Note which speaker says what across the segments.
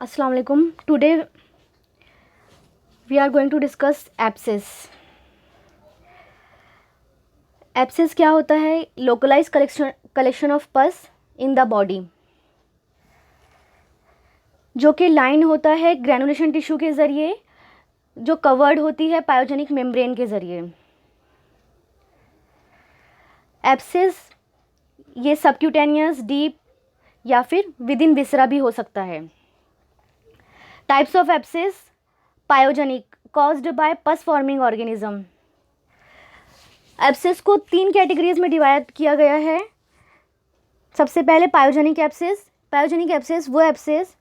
Speaker 1: अस्सलाम वालेकुम। Today we are going to discuss abscess. Abscess क्या होता है? Localise collection of pus in the body, जो कि लाइन होता है ग्रेनुलेशन टिश्यू के ज़रिए, जो कवर्ड होती है पायोजेनिक मेम्ब्रेन के ज़रिए। एब्सेस ये सबक्यूटेनियस, डीप या फिर विद इन विसरा भी हो सकता है। Types of abscess: pyogenic, caused by पस फॉर्मिंग ऑर्गेनिज्म। एब्सेस को 3 कैटेगरीज में डिवाइड किया गया है। सबसे पहले पायोजेनिक एब्सेस। पायोजेनिक एब्सेस वो एब्सेस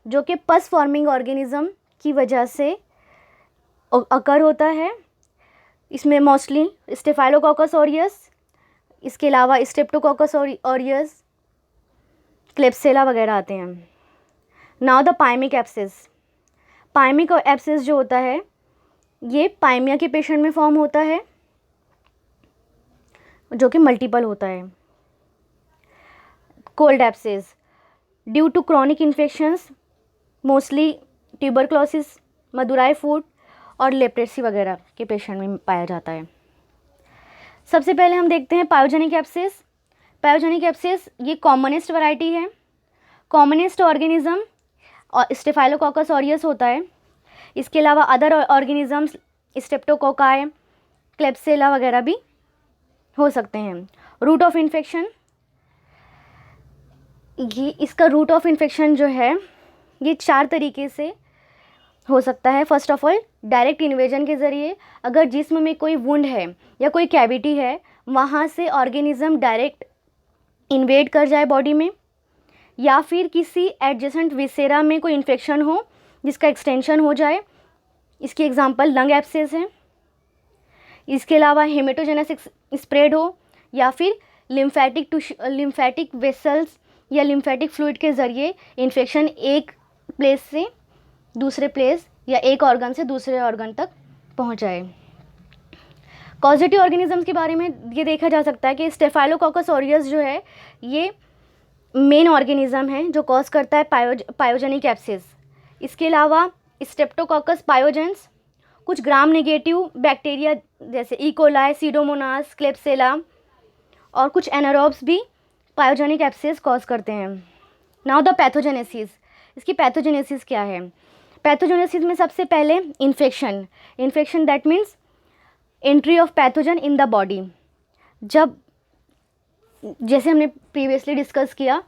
Speaker 1: जो कि पस फॉर्मिंग ऑर्गेनिज्म की वजह से अकर होता है। इसमें मोस्टली स्टेफाइलोकोकस ऑरियस, इसके अलावा स्ट्रेप्टोकोकस ऑरियस, क्लेप्सेला वगैरह आते हैं। Now the pyaemic abscess. Pyaemic abscess जो होता है ये पाइमिया के पेशेंट में फॉर्म होता है, जो कि मल्टीपल होता है। Cold abscess due to chronic infections, mostly tuberculosis, Madurai foot और लेप्रेसी वगैरह के पेशेंट में पाया जाता है। सबसे पहले हम देखते हैं पायोजेनिक एब्सेस। पायोजेनिक एब्सेस ये कॉमनेस्ट वैरायटी है। कॉमनेस्ट ऑर्गेनिज्म और स्टेफाइलोकोकस ऑरियस होता है। इसके अलावा अदर ऑर्गेनिजम्स स्ट्रेप्टोकोकाई, क्लेप्सेला वगैरह भी हो सकते हैं। रूट ऑफ इन्फेक्शन, ये इसका रूट ऑफ इन्फेक्शन जो है ये 4 तरीके से हो सकता है। First of all, direct invasion के ज़रिए। अगर जिस्म में कोई वुंड है या कोई कैविटी है, वहाँ से ऑर्गेनिज्म डायरेक्ट इन्वेड कर जाए बॉडी में, या फिर किसी एडजेसेंट विसेरा में कोई इन्फेक्शन हो जिसका एक्सटेंशन हो जाए। इसकी एग्जांपल लंग एब्सेस है। इसके अलावा हेमेटोजेनेसिस स्प्रेड हो, या फिर लिम्फेटिक वेसल्स या लिम्फेटिक फ्लूइड के ज़रिए इन्फेक्शन एक प्लेस से दूसरे प्लेस या एक ऑर्गन से दूसरे ऑर्गन तक पहुंच जाए। कॉजेटिव ऑर्गेनिजम्स के बारे में ये देखा जा सकता है कि स्टेफाइलोकोकस ऑरियस जो है ये मेन ऑर्गेनिज्म है जो कॉज करता है पायोजेनिक एब्सेस। इसके अलावा स्ट्रेप्टोकोकस पायोजेंस, कुछ ग्राम नेगेटिव बैक्टीरिया जैसे इकोलाई, सीडोमोनास, क्लेप्सेला और कुछ एनारोब्स भी पायोजेनिक एब्सेस कॉज करते हैं। Now the pathogenesis. इसकी पैथोजेनेसिस क्या है? पैथोजेनेसिस में सबसे पहले infection that means entry of pathogen in the body. जब, जैसे हमने प्रीवियसली डिस्कस किया,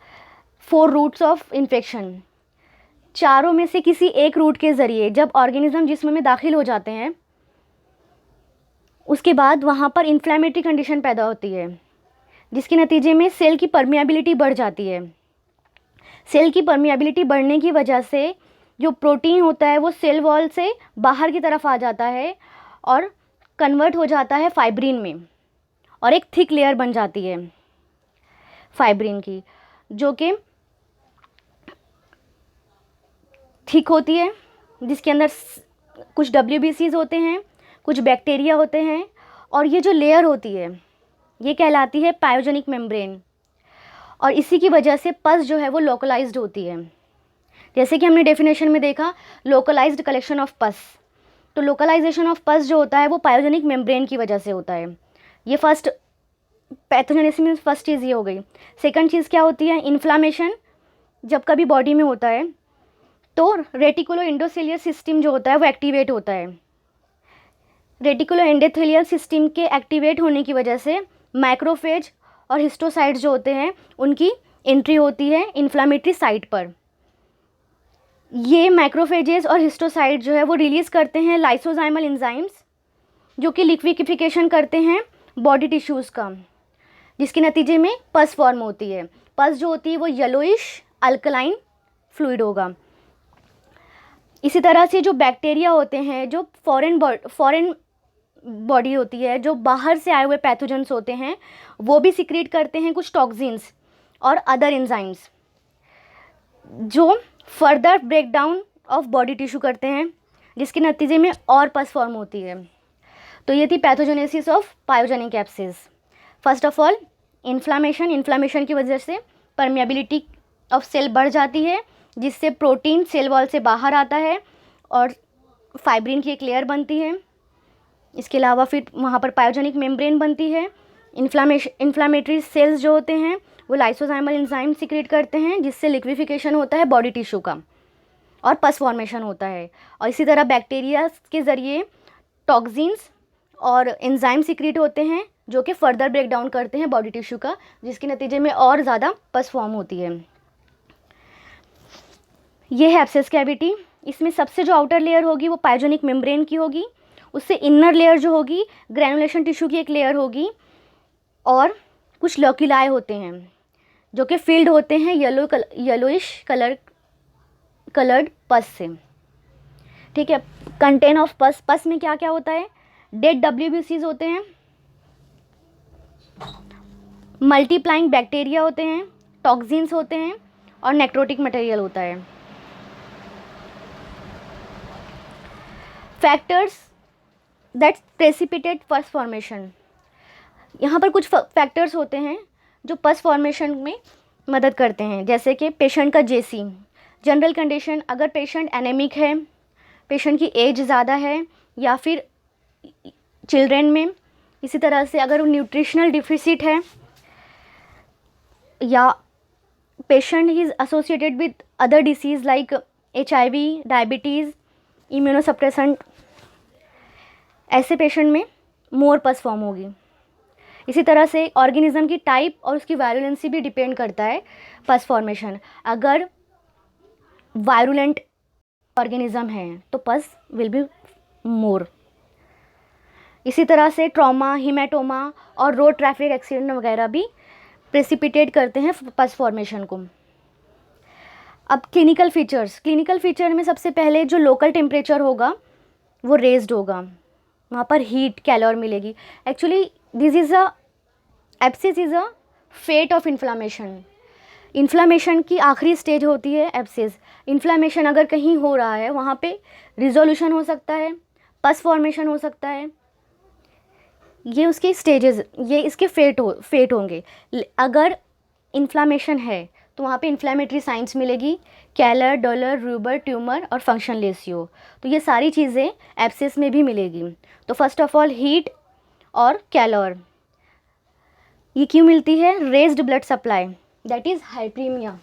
Speaker 1: 4 रूट्स ऑफ इन्फेक्शन, चारों में से किसी एक रूट के ज़रिए जब ऑर्गेनिज्म जिस्म में दाखिल हो जाते हैं, उसके बाद वहाँ पर इन्फ्लेमेटरी कंडीशन पैदा होती है, जिसके नतीजे में सेल की परमिएबिलिटी बढ़ जाती है। सेल की परमिएबिलिटी बढ़ने की वजह से जो प्रोटीन होता है वो सेल वॉल से बाहर की तरफ आ जाता है और कन्वर्ट हो जाता है फाइब्रिन में, और एक थिक लेयर बन जाती है फाइब्रिन की, जो कि थिक होती है, जिसके अंदर कुछ WBCs होते हैं, कुछ बैक्टीरिया होते हैं, और ये जो लेयर होती है ये कहलाती है पायोजेनिक मेम्ब्रेन। और इसी की वजह से पस जो है वो लोकलाइज्ड होती है। जैसे कि हमने डेफिनेशन में देखा, लोकलाइज्ड कलेक्शन ऑफ पस। तो लोकलाइजेशन ऑफ पस जो होता है वो पायोजेनिक मेम्ब्रेन की वजह से होता है। ये फर्स्ट पैथोजेनेसिस में फर्स्ट चीज़ ये हो गई। सेकंड चीज़ क्या होती है? इन्फ्लामेशन। जब कभी बॉडी में होता है तो रेटिकुलो एंडोथेलियल सिस्टम जो होता है वो एक्टिवेट होता है। रेटिकुलो एंडोथेलियल सिस्टम के एक्टिवेट होने की वजह से माइक्रोफेज और हिस्टोसाइट्स जो होते हैं उनकी एंट्री होती है इन्फ्लामेटरी साइट पर। ये माइक्रोफेजेस और हिस्टोसाइट जो है वो रिलीज़ करते हैं लाइसोजाइमल एंजाइम्स, जो कि लिक्विफिकेशन करते हैं बॉडी टिश्यूज़ का, जिसके नतीजे में पस फॉर्म होती है। पस जो होती है वो येलोइश अल्कलाइन फ्लूइड होगा। इसी तरह से जो बैक्टीरिया होते हैं, जो फॉरेन बॉडी होती है, जो बाहर से आए हुए पैथोजेंस होते हैं, वो भी सिक्रीट करते हैं कुछ टॉक्सिन्स और अदर एंजाइम्स, जो further breakdown of body tissue करते हैं, जिसके नतीजे में और पस फॉर्म होती है। तो ये थी pathogenesis of pyogenic abscess. First of all, inflammation की वजह से परमिएबिलिटी ऑफ सेल बढ़ जाती है जिससे प्रोटीन सेल वॉल से बाहर आता है और फाइब्रिन की एक लेयर बनती है। इसके अलावा फिर वहाँ पर पायोजेनिक मेम्ब्रेन बनती है। इन्फ्लामेटरी सेल्स जो होते हैं वो लाइसोजाइमल एंजाइम सिक्रेट करते हैं, जिससे लिक्विफिकेशन होता है बॉडी टिश्यू का और पस फॉर्मेशन होता है। और इसी तरह बैक्टीरिया के ज़रिए टॉक्सिन्स और एंजाइम सिक्रेट होते हैं जो कि फर्दर ब्रेक डाउन करते हैं बॉडी टिश्यू का, जिसके नतीजे में और ज़्यादा पस फॉर्म होती है। ये है एब्सेस कैविटी। इसमें सबसे जो आउटर लेयर होगी वो पायोजेनिक मेम्ब्रेन की होगी, उससे इनर लेयर जो होगी ग्रैनुलेशन टिश्यू की एक लेयर होगी, और कुछ लॉक्यूलाई होते हैं जो कि फील्ड होते हैं येलोइश कलर्ड पस से। ठीक है, कंटेन ऑफ पस में क्या क्या होता है? डेड WBCs होते हैं, मल्टीप्लाइंग बैक्टीरिया होते हैं, टॉक्सिन्स होते हैं और नेक्रोटिक मटेरियल होता है। Factors that precipitate pus formation. यहाँ पर कुछ फैक्टर्स होते हैं जो पस फॉर्मेशन में मदद करते हैं, जैसे कि पेशेंट का JC, जनरल कंडीशन, अगर पेशेंट एनेमिक है, पेशेंट की एज ज़्यादा है, या फिर चिल्ड्रेन में, इसी तरह से अगर न्यूट्रिशनल डिफिसिट है, या patient is associated with other disease like HIV, diabetes, immunosuppressant, ऐसे पेशेंट में मोर पस फॉर्म होगी। इसी तरह से ऑर्गेनिज्म की टाइप और उसकी वायरुलेंसी भी डिपेंड करता है पस फॉर्मेशन। अगर वायरुलेंट ऑर्गेनिज्म है तो पस विल बी मोर। इसी तरह से ट्रॉमा, हिमेटोमा और रोड ट्रैफिक एक्सीडेंट वगैरह भी प्रेसिपिटेट करते हैं पस फॉर्मेशन को। अब क्लिनिकल फीचर में सबसे पहले जो लोकल टेम्परेचर होगा वो रेज्ड होगा, वहाँ पर हीट कैलोर मिलेगी। Actually this is abscess is a fate of inflammation. Inflammation की आखिरी स्टेज होती है एब्सेस। इन्फ्लामेशन अगर कहीं हो रहा है वहाँ पे रिजोल्यूशन हो सकता है, पस फॉर्मेशन हो सकता है, ये उसके स्टेजेस, ये इसके फेट होंगे। अगर इन्फ्लामेशन है तो वहाँ पे इन्फ्लामेटरी साइंस मिलेगी, कैलर, डॉलर, रूबर, ट्यूमर और फंक्शन लेसियो। तो ये सारी चीज़ें एब्सेस में भी मिलेगी। तो फर्स्ट ऑफ ऑल हीट और कैलर, ये क्यों मिलती है? Raised blood supply, that is hyperaemia.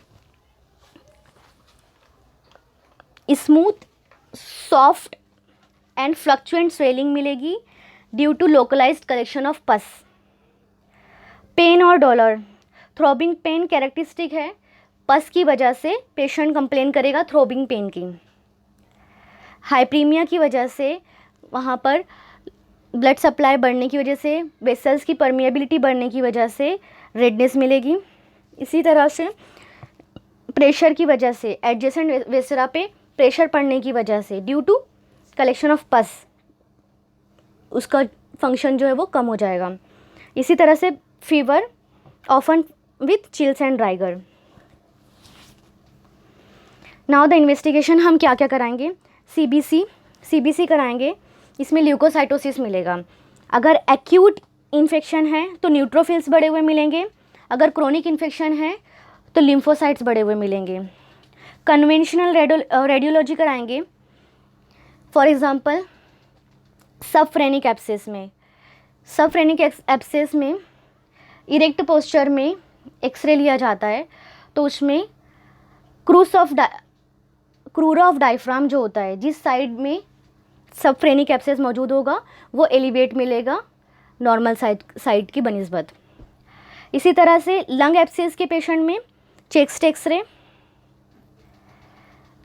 Speaker 1: Smooth, soft and fluctuant swelling मिलेगी due to localized collection of pus. Pain और डॉलर, थ्रोबिंग पेन कैरेक्टरिस्टिक है, पस की वजह से पेशेंट कंप्लेन करेगा थ्रोबिंग पेन की। हाइपरीमिया की वजह से वहाँ पर ब्लड सप्लाई बढ़ने की वजह से, वेसल्स की परमिएबिलिटी बढ़ने की वजह से रेडनेस मिलेगी। इसी तरह से प्रेशर की वजह से, एडजेसेंट वेसरा पे प्रेशर पड़ने की वजह से, ड्यू टू कलेक्शन ऑफ पस, उसका फंक्शन जो है वो कम हो जाएगा। इसी तरह से fever often with chills and rigor. Now the investigation, हम क्या क्या कराएंगे? CBC कराएंगे, इसमें ल्यूकोसाइटोसिस मिलेगा। अगर एक्यूट इन्फेक्शन है तो न्यूट्रोफिल्स बढ़े हुए मिलेंगे, अगर क्रोनिक इन्फेक्शन है तो लिम्फोसाइट्स बढ़े हुए मिलेंगे। कन्वेंशनल रेडियोलॉजी कराएंगे, फॉर एग्जांपल सबफ्रेनिक एब्सेस में इरेक्ट पोस्चर में एक्सरे लिया जाता है, तो उसमें क्रूरा ऑफ डायफ्राम जो होता है, जिस साइड में सबफ्रेनिक एब्सेस मौजूद होगा वो एलिवेट मिलेगा नॉर्मल साइड की बनिस्बत। इसी तरह से लंग एब्सेस के पेशेंट में चेस्ट एक्सरे,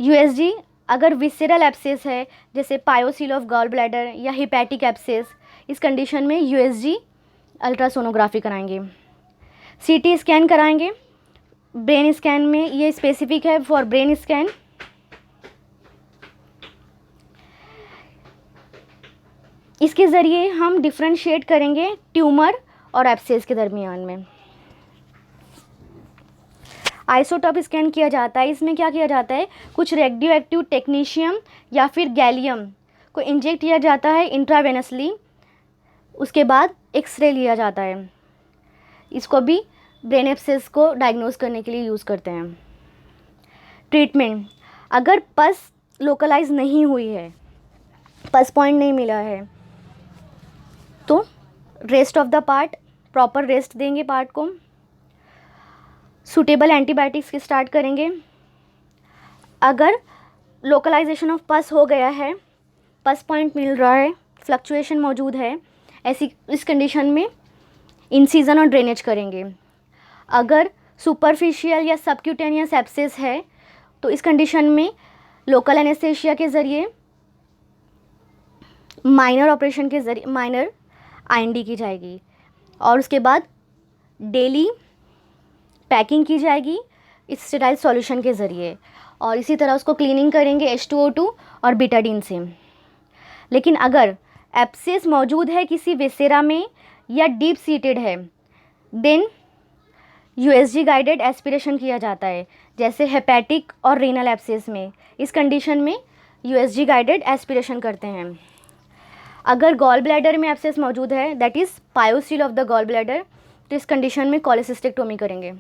Speaker 1: USG। अगर विसेरल एब्सेस है जैसे पायोसील ऑफ गॉल ब्लैडर या हिपैटिक एब्सेस, इस कंडीशन में USG अल्ट्रासोनोग्राफी कराएंगे। CT स्कैन कराएंगे। ब्रेन स्कैन में ये स्पेसिफिक है फॉर ब्रेन स्कैन। इसके ज़रिए हम डिफ्रेंशिएट करेंगे ट्यूमर और एब्सेस के दरमियान में। आइसोटॉप स्कैन किया जाता है, इसमें क्या किया जाता है? कुछ रेडियो एक्टिव टेक्नीशियम या फिर गैलियम को इंजेक्ट किया जाता है इंट्रावेनसली, उसके बाद एक्सरे लिया जाता है। इसको भी ब्रेन एब्सेस को डायग्नोज करने के लिए यूज़ करते हैं। ट्रीटमेंट, अगर पस लोकलाइज नहीं हुई है, पस पॉइंट नहीं मिला है, तो rest of the part, proper rest देंगे पार्ट को, सूटेबल एंटीबायोटिक्स स्टार्ट करेंगे। अगर लोकलाइजेशन ऑफ पस हो गया है, पस पॉइंट मिल रहा है, फ्लक्चुएशन मौजूद है, ऐसी इस कंडीशन में इंसिजन और ड्रेनेज करेंगे। अगर सुपरफिशियल या सबक्यूटेनियस एब्सेस है तो इस कंडीशन में लोकल एनेस्थेशिया के ज़रिए, माइनर ऑपरेशन के ज़रिए, माइनर आईएनडी की जाएगी और उसके बाद डेली पैकिंग की जाएगी इस स्टेराइल सॉल्यूशन के ज़रिए और इसी तरह उसको क्लीनिंग करेंगे H2O2 और बीटाडीन से। लेकिन अगर एब्सेस मौजूद है किसी वेसेरा में या डीप सीटेड है, देन USG गाइडेड एस्पिरेशन किया जाता है, जैसे हेपेटिक और रीनल एब्सेस में। इस कंडीशन में USG गाइडेड एस्पिरेशन करते हैं। अगर गॉल ब्लैडर में एब्सेस मौजूद है, that is pyocele of the gall bladder, तो इस कंडीशन में कोलेसिस्टेक्टोमी करेंगे।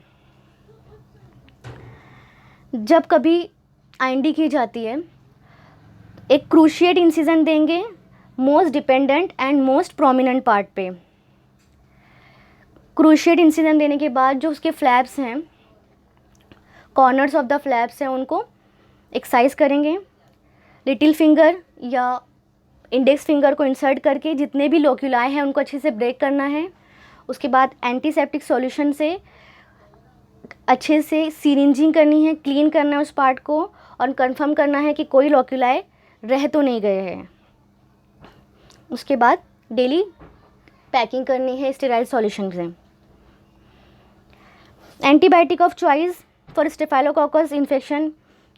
Speaker 1: जब कभी आईएनडी की जाती है, एक क्रूशिएट इंसिजन देंगे most dependent and most prominent part पे। क्रूशिएट इंसिजन देने के बाद जो उसके फ्लैप्स हैं, कॉर्नर्स ऑफ द फ्लैप्स हैं, उनको एक्सरसाइज करेंगे। लिटिल फिंगर या इंडेक्स फिंगर को इंसर्ट करके जितने भी लोक्यूलाई हैं उनको अच्छे से ब्रेक करना है। उसके बाद एंटीसेप्टिक सॉल्यूशन से अच्छे से सीरिंजिंग करनी है, क्लीन करना है उस पार्ट को और कंफर्म करना है कि कोई लोक्यूलाई रह तो नहीं गए हैं। उसके बाद डेली पैकिंग करनी है स्टेराइल सॉल्यूशन से। Antibiotic of choice for staphylococcus infection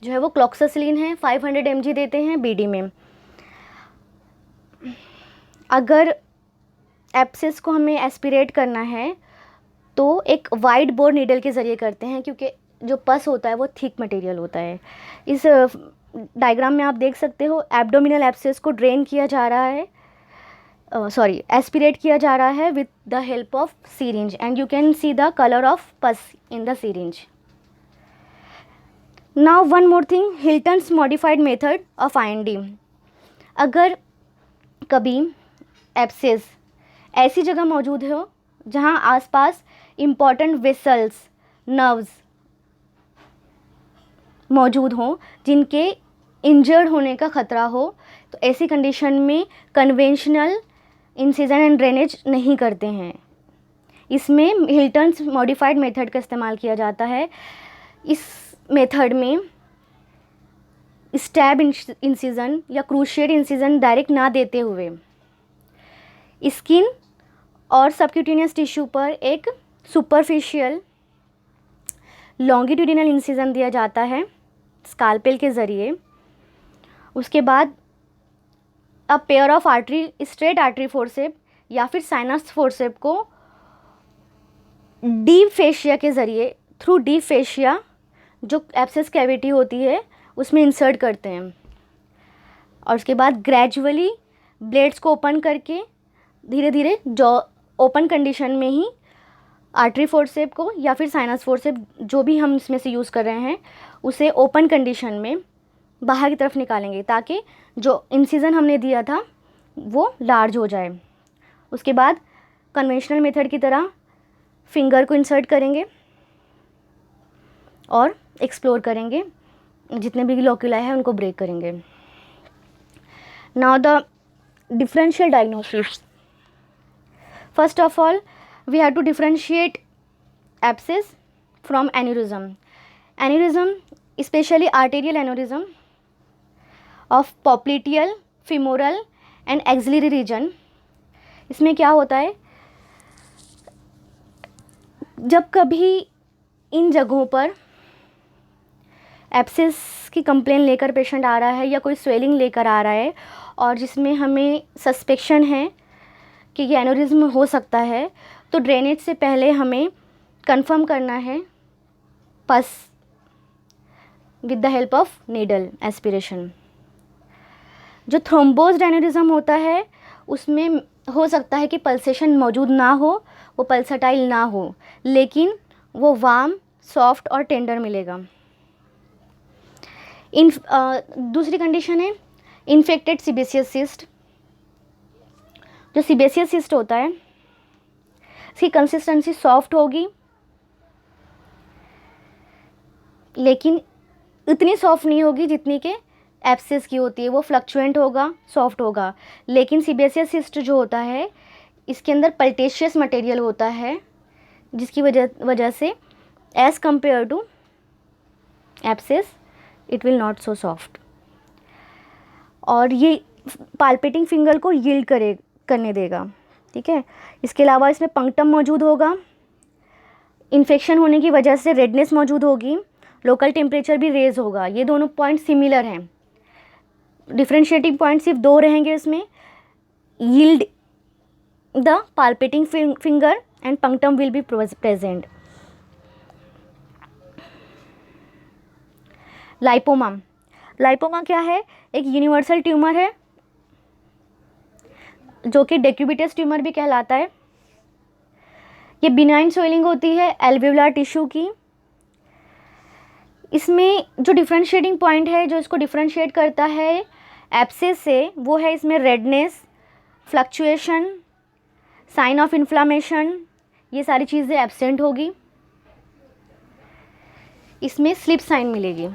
Speaker 1: जो है वो क्लॉक्सासिलिन है, 500 mg देते हैं BD में। अगर एब्सेस को हमें एस्पिरेट करना है तो एक वाइड बोर नीडल के ज़रिए करते हैं, क्योंकि जो पस होता है वो थिक मटेरियल होता है। इस डायग्राम में आप देख सकते हो एब्डोमिनल एब्सेस को ड्रेन किया जा रहा है, एस्पिरेट किया जा रहा है with the help of syringe and you can see the colour of pus in the syringe. Now one more thing, Hilton's modified method of I and D. अगर कभी एब्सेस ऐसी जगह मौजूद हो जहाँ आसपास इम्पॉर्टेंट वेसल्स, नर्व्स मौजूद हों जिनके इंजर्ड होने का ख़तरा हो, तो ऐसी कंडीशन में कन्वेंशनल इंसिजन एंड ड्रेनेज नहीं करते हैं। इसमें हिल्टन्स मॉडिफाइड मेथड का इस्तेमाल किया जाता है। इस मेथड में स्टैब इंसिजन या क्रूशिएट इंसिजन डायरेक्ट ना देते हुए स्किन और सबक्यूटेनियस टिश्यू पर एक सुपरफिशियल लॉन्गिट्यूडिनल इंसिजन दिया जाता है स्काल्पेल के ज़रिए। उसके बाद a pair of artery, straight artery forceps या फिर साइनस फोर्सेप को डीप फेशिया के ज़रिए, थ्रू डीप फेशिया जो एब्सेस कैविटी होती है उसमें इंसर्ट करते हैं और उसके बाद ग्रेजुअली ब्लेड्स को ओपन करके धीरे धीरे जो ओपन कंडीशन में ही आर्टरी फोर्सेप को या फिर साइनस फोर्सेप जो भी हम इसमें से यूज़ कर रहे हैं उसे ओपन कंडीशन में बाहर की तरफ निकालेंगे ताकि जो इंसिजन हमने दिया था वो लार्ज हो जाए। उसके बाद कन्वेंशनल मेथड की तरह फिंगर को इंसर्ट करेंगे और एक्सप्लोर करेंगे, जितने भी लोक्यूलाई है उनको ब्रेक करेंगे। Now the differential diagnosis. First of all, we have to differentiate abscess from aneurysm. Aneurysm, especially arterial aneurysm of popliteal, femoral and axillary region. इसमें क्या होता है, जब कभी इन जगहों पर एब्सेस की कंप्लेन लेकर पेशेंट आ रहा है या कोई स्वेलिंग लेकर आ रहा है और जिसमें हमें सस्पेक्शन है कि ये एनोरिज्म हो सकता है, तो ड्रेनेज से पहले हमें कंफर्म करना है पस with the help of needle aspiration. जो थ्रोम्बोज्ड एनोरिज्म होता है उसमें हो सकता है कि पल्सेशन मौजूद ना हो, वो पल्सटाइल ना हो, लेकिन वो वार्म, सॉफ्ट और टेंडर मिलेगा। दूसरी कंडीशन है इन्फेक्टेड सीबेसियस सिस्ट। जो सीबेसियस सिस्ट होता है इसकी कंसिस्टेंसी सॉफ्ट होगी, लेकिन इतनी सॉफ्ट नहीं होगी जितनी कि एब्सेस की होती है। वो फ्लक्चुएंट होगा, सॉफ्ट होगा। लेकिन सीबेसियस सिस्ट जो होता है इसके अंदर पल्टेशियस मटेरियल होता है, जिसकी वजह से as compare to abscess it will not so soft, और ये पाल्पेटिंग फिंगर को यील्ड करने देगा। ठीक है, इसके अलावा इसमें पंक्टम मौजूद होगा। इन्फेक्शन होने की वजह से रेडनेस मौजूद होगी, लोकल टेम्परेचर भी रेज होगा। ये दोनों पॉइंट सिमिलर हैं। डिफ्रेंशिएटिंग पॉइंट सिर्फ दो रहेंगे इसमें, yield the पाल्पेटिंग finger and punctum will be present. Lipoma, lipoma क्या है? एक यूनिवर्सल ट्यूमर है जो कि डेक्यूबिटस ट्यूमर भी कहलाता है। ये बिनाइन स्वेलिंग होती है एल्वेओलार टिश्यू की। इसमें जो डिफरेंशिएटिंग पॉइंट है, जो इसको डिफरेंशिएट करता है एब्सेस से, वो है इसमें redness, fluctuation, sign of inflammation, ये सारी चीज़ें एब्सेंट होगी। इसमें स्लिप साइन मिलेगी।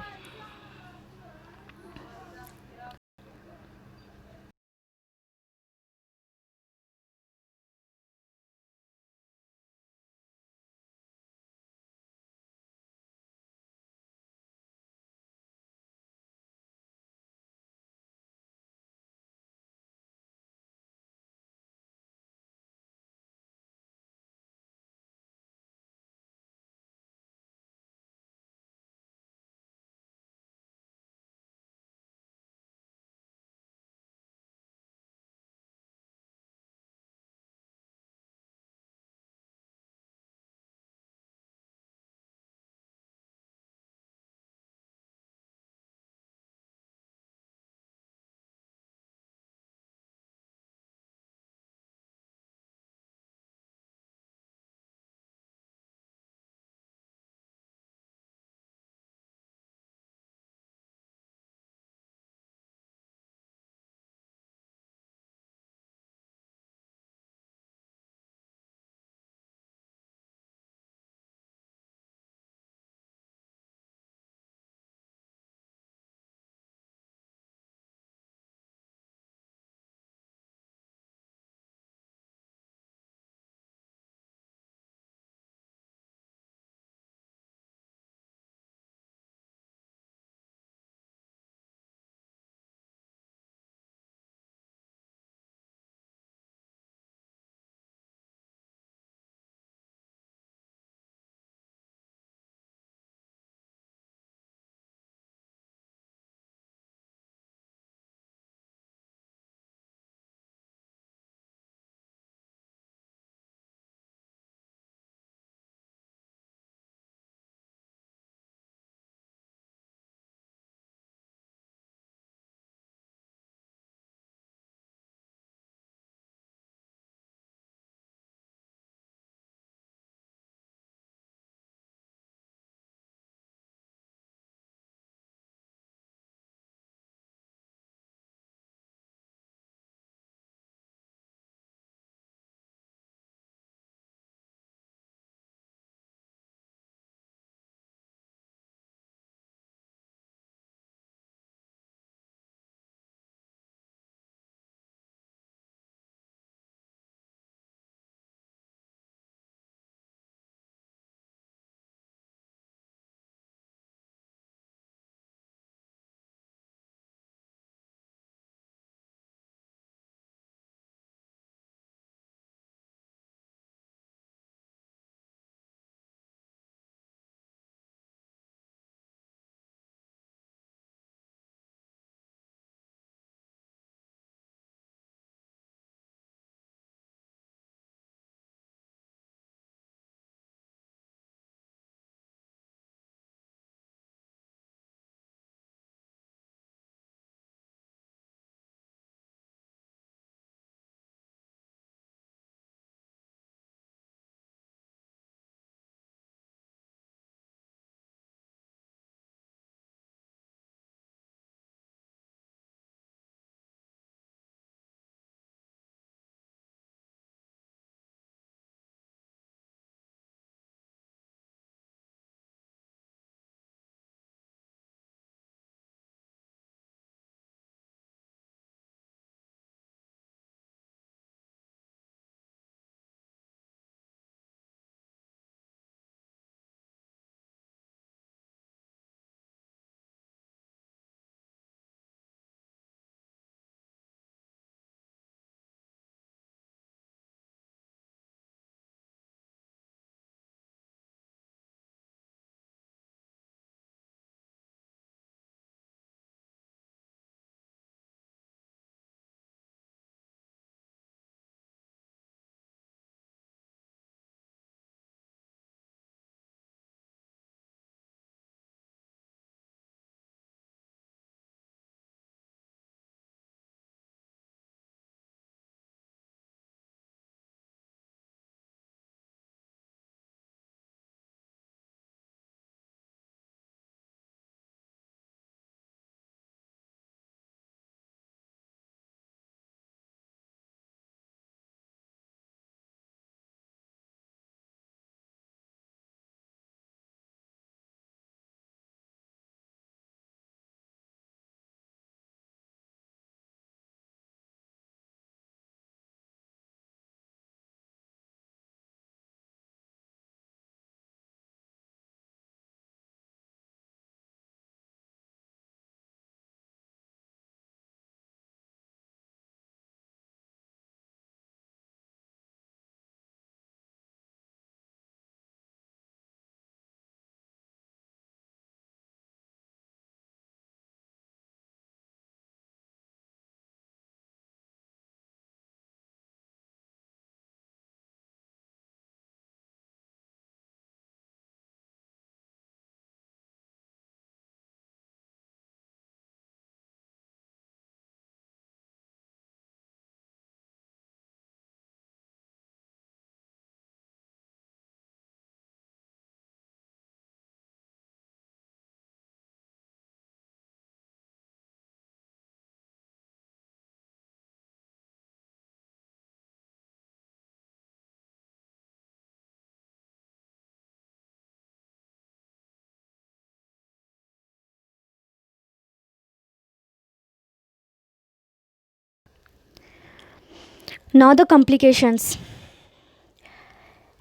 Speaker 1: Now the complications.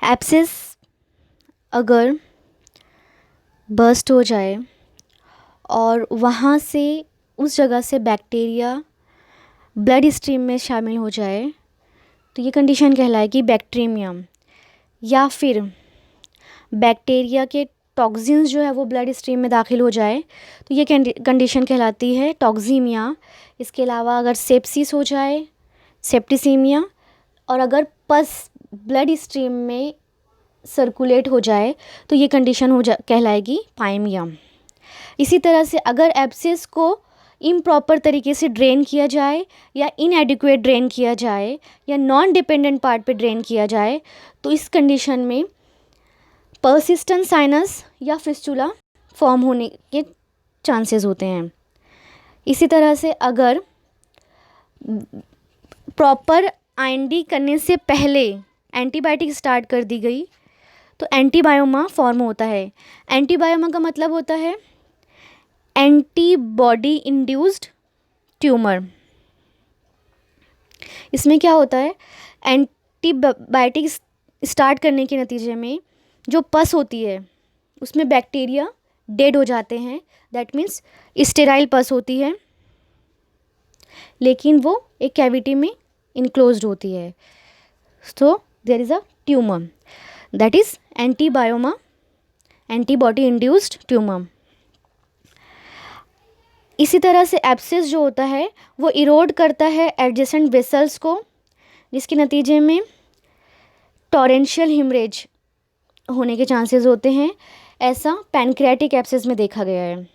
Speaker 1: एब्सेस अगर बर्स्ट हो जाए और वहाँ से उस जगह से बैक्टीरिया ब्लड स्ट्रीम में शामिल हो जाए तो ये कंडीशन कहलाएगी बैक्टीरियम। या फिर बैक्टीरिया के टॉक्सिन्स जो है वो ब्लड स्ट्रीम में दाखिल हो जाए तो ये कंडीशन कहलाती है टॉक्सीमिया। इसके अलावा अगर सेप्सिस हो जाए, सेप्टिसीमिया, और अगर पस ब्लड स्ट्रीम में सर्कुलेट हो जाए तो ये कंडीशन कहलाएगी पाइमिया। इसी तरह से अगर एब्सेस को इम्प्रॉपर तरीके से ड्रेन किया जाए या इनएडिक्वेट ड्रेन किया जाए या नॉन डिपेंडेंट पार्ट पे ड्रेन किया जाए तो इस कंडीशन में पर्सिस्टेंट साइनस या फिस्टुला फॉर्म होने के चांसेस होते हैं। इसी तरह से अगर प्रॉपर आईएनडी करने से पहले एंटीबायोटिक स्टार्ट कर दी गई तो एंटीबायोमा फॉर्म होता है। एंटीबायोमा का मतलब होता है एंटीबॉडी इंड्यूस्ड ट्यूमर। इसमें क्या होता है, एंटीबायोटिक स्टार्ट करने के नतीजे में जो पस होती है उसमें बैक्टीरिया डेड हो जाते हैं, दैट मीन्स स्टेराइल पस होती है, लेकिन वो एक कैविटी में इनक्लोज्ड होती है। So there is a tumour, that is antibioma, antibody induced tumour. इसी तरह से एब्सेस जो होता है वो इरोड करता है एडजेसेंट वेसल्स को, जिसके नतीजे में टॉरेंशियल हिमरेज होने के चांसेस होते हैं। ऐसा पैनक्रियाटिक एब्सेस में देखा गया है।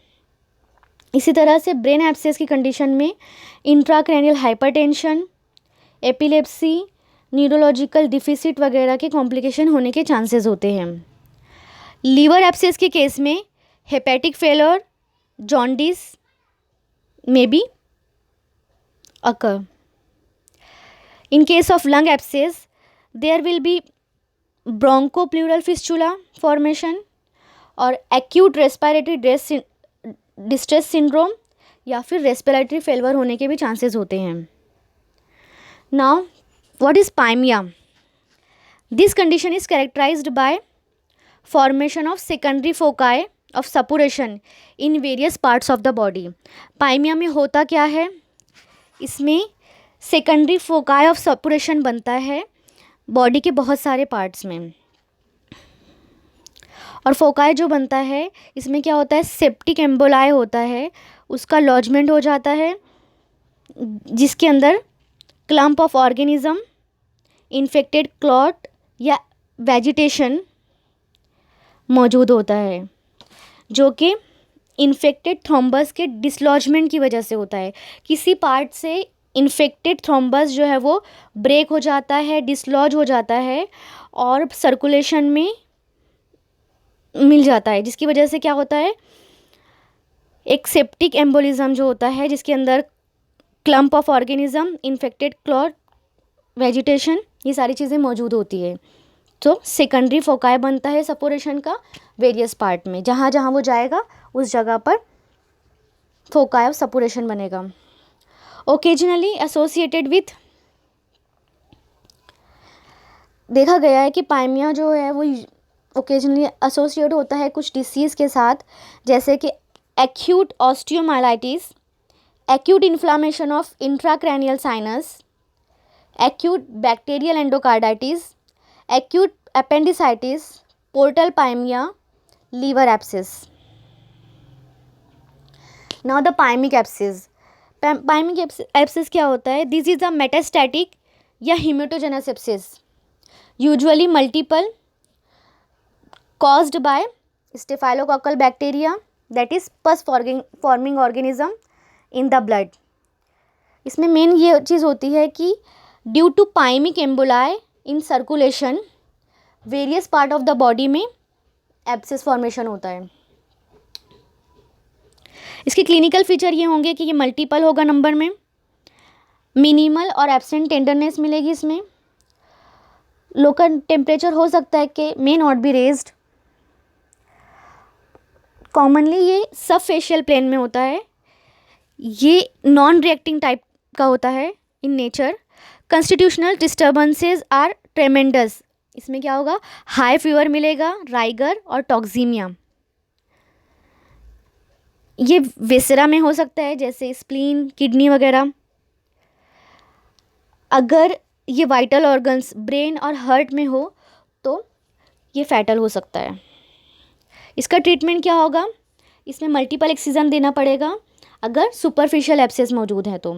Speaker 1: इसी तरह से ब्रेन एब्सेस की कंडीशन में intracranial hypertension, epilepsy, neurological deficit वगैरह के कॉम्प्लिकेशन होने के चांसेस होते हैं। लीवर एब्सेस के केस में hepatic failure, jaundice may be occur. In case of lung abscess, there will be bronchopleural fistula formation और acute respiratory distress syndrome या फिर respiratory failure होने के भी chances होते हैं। Now, what is pymia? This condition is characterized by formation of secondary foci of suppuration in various parts of the body. Pyaemia में होता क्या है, इसमें सेकेंडरी फोकाई ऑफ सपुरेशन बनता है बॉडी के बहुत सारे पार्ट्स में। और फोकाई जो बनता है इसमें क्या होता है, सेप्टिक एम्बोलाई होता है, उसका लॉजमेंट हो जाता है जिसके अंदर clump of organism, infected clot या वेजिटेशन मौजूद होता है, जो कि इन्फेक्टेड थ्रोम्बस के डिसलॉजमेंट की वजह से होता है। किसी पार्ट से इन्फेक्टेड थ्रोम्बस जो है वो ब्रेक हो जाता है, डिसलॉज हो जाता है और सर्कुलेशन में मिल जाता है, जिसकी वजह से क्या होता है, एक सेप्टिक एम्बोलिज्म जो होता है जिसके अंदर clump of organism, infected clot, vegetation, ये सारी चीज़ें मौजूद होती है। तो सेकेंडरी फोकाई बनता है सपोरेशन का वेरियस पार्ट में, जहाँ जहाँ वो जाएगा उस जगह पर फोकाई ऑफ सपोरेशन बनेगा। ओकेजनली एसोसिएटेड विथ, देखा गया है कि पाइमिया जो है वो ओकेजनली एसोसिएट होता है कुछ डिसीज़ के साथ, जैसे कि acute osteomyelitis, acute inflammation of intracranial sinus, acute bacterial endocarditis, acute appendicitis, portal pyaemia, liver abscess. Now the pyaemic abscess. Pyaemic abscess क्या होता है, दिस इज अ मेटास्टैटिक या haematogenous abscess, usually multiple, caused by staphylococcal bacteria, that is pus forming organism in the blood. इसमें main ये चीज़ होती है कि due to pyaemic emboli in circulation various part of the body में abscess formation होता है। इसके क्लिनिकल फीचर ये होंगे कि ये मल्टीपल होगा नंबर में, मिनिमल और एब्सेंट टेंडरनेस मिलेगी इसमें, लोकल टेम्परेचर हो सकता है कि may not be raised, commonly ये सब फेशियल प्लेन में होता है, ये नॉन रिएक्टिंग टाइप का होता है in nature, constitutional disturbances are tremendous, इसमें क्या होगा, हाई फीवर मिलेगा, राइगर और टॉक्सीमिया। ये विसरा में हो सकता है, जैसे स्प्लीन, किडनी वगैरह। अगर ये वाइटल ऑर्गन्स ब्रेन और हार्ट में हो तो ये फैटल हो सकता है। इसका ट्रीटमेंट क्या होगा, इसमें मल्टीपल एक्सिजन देना पड़ेगा अगर सुपरफिशियल एब्सेस मौजूद है तो।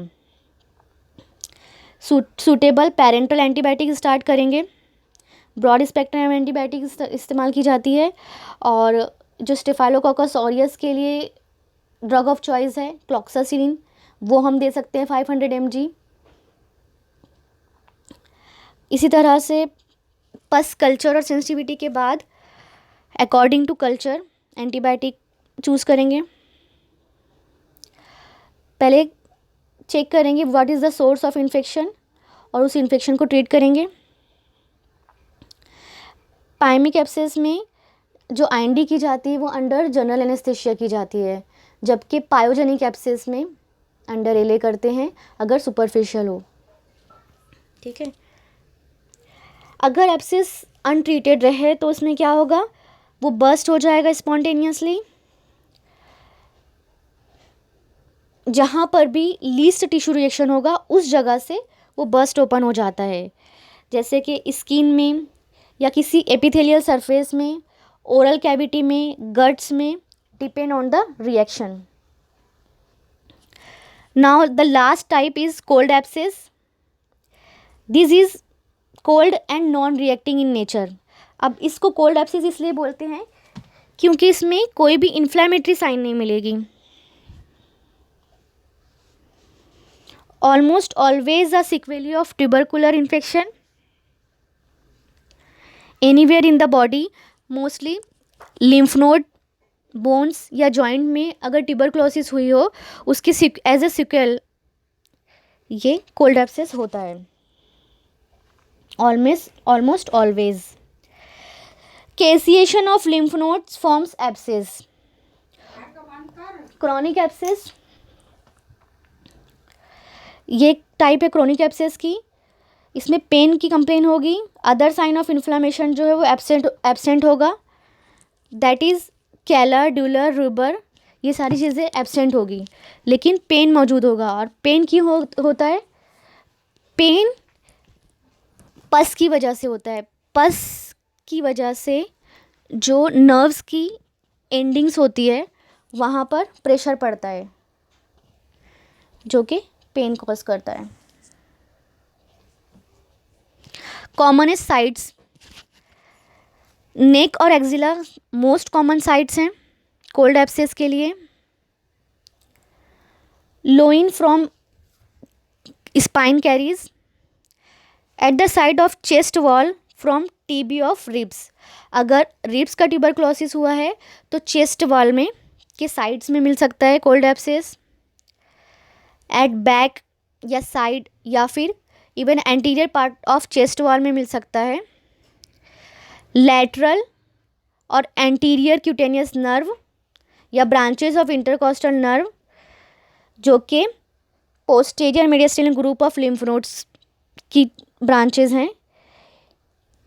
Speaker 1: सूटेबल पेरेंटल एंटीबायोटिक स्टार्ट करेंगे। ब्रॉड स्पेक्ट्रम एंटीबायोटिक इस्तेमाल की जाती है। और जो स्टेफाइलोकोकस ऑरियस के लिए ड्रग ऑफ चॉइस है क्लॉक्सासिलिन, वो हम दे सकते हैं 500 mg। इसी तरह से पस कल्चर और सेंसिटिविटी के बाद according to culture antibiotic choose करेंगे। पहले चेक करेंगे what is the source of infection और उस इन्फेक्शन को ट्रीट करेंगे। पायमिक एब्सेस में जो आईएनडी की जाती है वो अंडर जनरल एनेस्थेशिया की जाती है, जबकि पायोजेनिक एब्सेस में अंडर एले करते हैं अगर सुपरफिशियल हो। ठीक है, अगर एब्सेस अनट्रीटेड रहे तो उसमें क्या होगा, वो बर्स्ट हो जाएगा स्पॉन्टेनियसली। जहाँ पर भी लीस्ट टिश्यू रिएक्शन होगा उस जगह से वो बर्स्ट ओपन हो जाता है, जैसे कि स्किन में या किसी एपिथेलियल सरफेस में, ओरल कैविटी में, गट्स में, depend on the reaction. Now the last type is cold abscess. This is cold and non reacting in nature. अब इसको कोल्ड एब्सेस इसलिए बोलते हैं क्योंकि इसमें कोई भी इन्फ्लेमेटरी साइन नहीं मिलेगी। Almost always a sequelae of tubercular infection anywhere in the body, mostly lymph node, bones या जॉइंट में अगर ट्यूबरकुलोसिस हुई हो उसकी एज ए सिक्वेल ये कोल्ड एब्सेस होता है। Almost always caseation of lymph nodes forms abscess. Chronic abscess, ये टाइप है क्रॉनिक एब्सेस की, इसमें पेन की कंप्लेन होगी, अदर साइन ऑफ इन्फ्लामेशन जो है वो एब्सेंट होगा, दैट इज़ कैलर, ड्यूलर, रूबर, ये सारी चीज़ें एब्सेंट होगी, लेकिन पेन मौजूद होगा। और पेन क्यों होता है, पेन पस की वजह से होता है। पस की वजह से जो नर्व्स की एंडिंग्स होती है वहाँ पर प्रेशर पड़ता है जो कि पेन कॉज करता है। कॉमनेस्ट साइट्स, नेक और एक्जिला मोस्ट कॉमन साइट्स हैं कोल्ड एब्सेस के लिए। Lion from spine carries, at the side of chest wall from TB of ribs. अगर रिब्स का ट्यूबरकुलोसिस हुआ है तो चेस्ट वॉल में के साइड्स में मिल सकता है कोल्ड एब्सेस। एट बैक या साइड या फिर even anterior part of chest wall में मिल सकता है। लैटरल और एंटीरियर क्यूटेनियस नर्व या ब्रांचेस ऑफ इंटरकॉस्टल नर्व जो कि posterior mediastinal group of lymph nodes की ब्रांचेस हैं,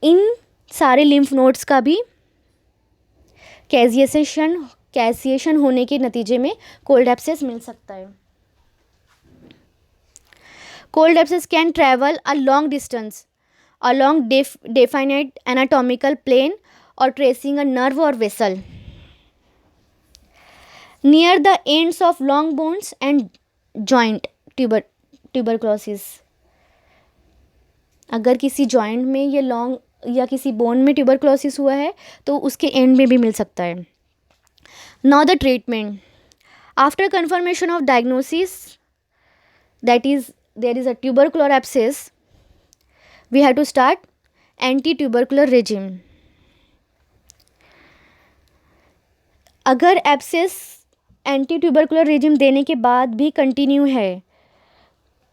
Speaker 1: इन सारे लिम्फ नोड्स का भी कैसिएशन होने के नतीजे में कोल्ड एब्सेस मिल सकता है। Cold abscess can travel a long distance along definite anatomical plane or tracing a nerve or vessel near the ends of long bones and joint tuberculosis। अगर किसी जॉइंट में ये लॉन्ग या किसी बोन में tuberculosis हुआ है तो उसके एंड में भी मिल सकता है। Now the treatment after confirmation of diagnosis, that is there is a tubercular abscess, we have to start anti-tubercular regime। अगर एब्सेस एंटी-ट्यूबरकुलर regime देने के बाद भी कंटिन्यू है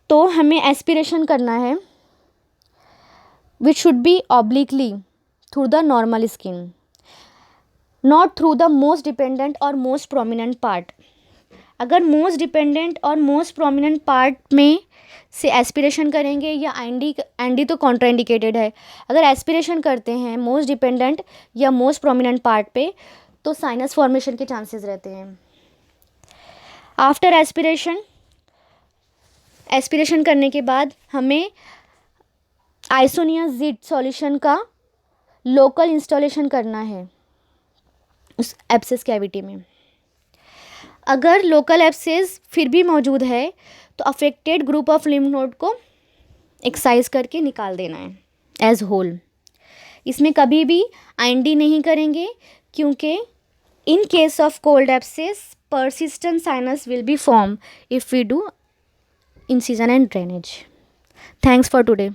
Speaker 1: तो हमें एस्पिरेशन करना है, which should be obliquely through the normal skin, not through the most dependent or most prominent part। अगर मोस्ट डिपेंडेंट और मोस्ट प्रोमिनेंट पार्ट में से एस्पिरेशन करेंगे या एनडी तो कॉन्ट्राइंडिकेटेड है, अगर एस्पिरेशन करते हैं मोस्ट डिपेंडेंट या मोस्ट प्रोमिनेंट पार्ट पे तो साइनस फॉर्मेशन के चांसेस रहते हैं। आफ्टर एस्पिरेशन करने के बाद हमें आइसोनियाजिड सॉल्यूशन का लोकल इंस्टॉलेशन करना है उस एब्सेस कैविटी में। अगर लोकल एब्सेस फिर भी मौजूद है तो affected group of lymph node को एक्साइज करके निकाल देना है एज होल। इसमें कभी भी आईएनडी नहीं करेंगे क्योंकि in case of cold abscess persistent sinus will be formed if we do incision and drainage. Thanks for today.